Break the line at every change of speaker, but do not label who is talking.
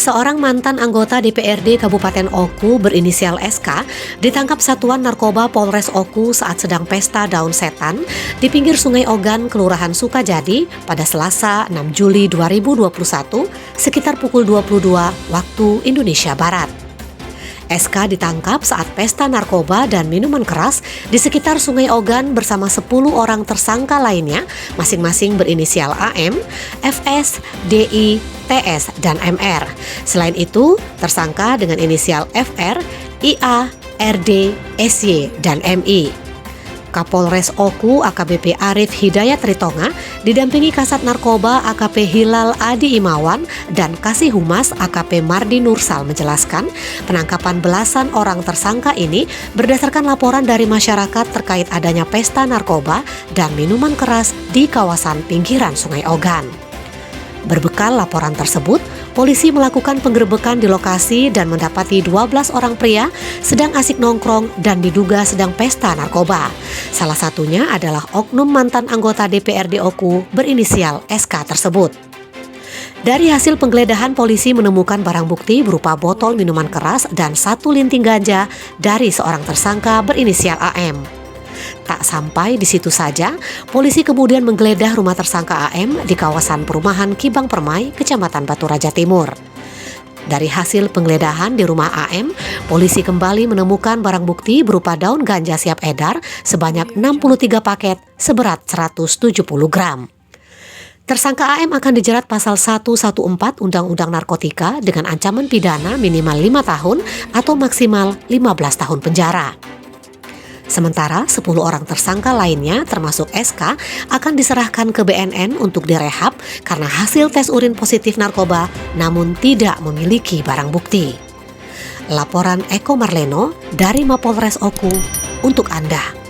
Seorang mantan anggota DPRD Kabupaten Oku berinisial SK ditangkap Satuan Narkoba Polres Oku saat sedang pesta daun setan di pinggir Sungai Ogan, Kelurahan Sukajadi pada Selasa 6 Juli 2021 sekitar pukul 22 waktu Indonesia Barat. SK ditangkap saat pesta narkoba dan minuman keras di sekitar Sungai Ogan bersama 10 orang tersangka lainnya, masing-masing berinisial AM, FS, DI, TS, dan MR. Selain itu, tersangka dengan inisial FR, IA, RD, SY, dan MI. Kapolres Oku AKBP Arif Hidayat Ritonga didampingi Kasat Narkoba AKP Hilal Adi Imawan dan Kasih Humas AKP Mardi Nursal menjelaskan penangkapan belasan orang tersangka ini berdasarkan laporan dari masyarakat terkait adanya pesta narkoba dan minuman keras di kawasan pinggiran Sungai Ogan. Berbekal laporan tersebut, polisi melakukan penggerebekan di lokasi dan mendapati 12 orang pria sedang asik nongkrong dan diduga sedang pesta narkoba. Salah satunya adalah oknum mantan anggota DPRD Oku berinisial SK tersebut. Dari hasil penggeledahan, polisi menemukan barang bukti berupa botol minuman keras dan 1 linting ganja dari seorang tersangka berinisial AM. Tak sampai di situ saja, polisi kemudian menggeledah rumah tersangka AM di kawasan perumahan Kibang Permai, Kecamatan Batu Raja Timur. Dari hasil penggeledahan di rumah AM, polisi kembali menemukan barang bukti berupa daun ganja siap edar sebanyak 63 paket seberat 170 gram. Tersangka AM akan dijerat pasal 114 Undang-Undang Narkotika dengan ancaman pidana minimal 5 tahun atau maksimal 15 tahun penjara. Sementara 10 orang tersangka lainnya termasuk SK akan diserahkan ke BNN untuk direhab karena hasil tes urin positif narkoba namun tidak memiliki barang bukti. Laporan Eko Marleno dari Mapolres Oku untuk Anda.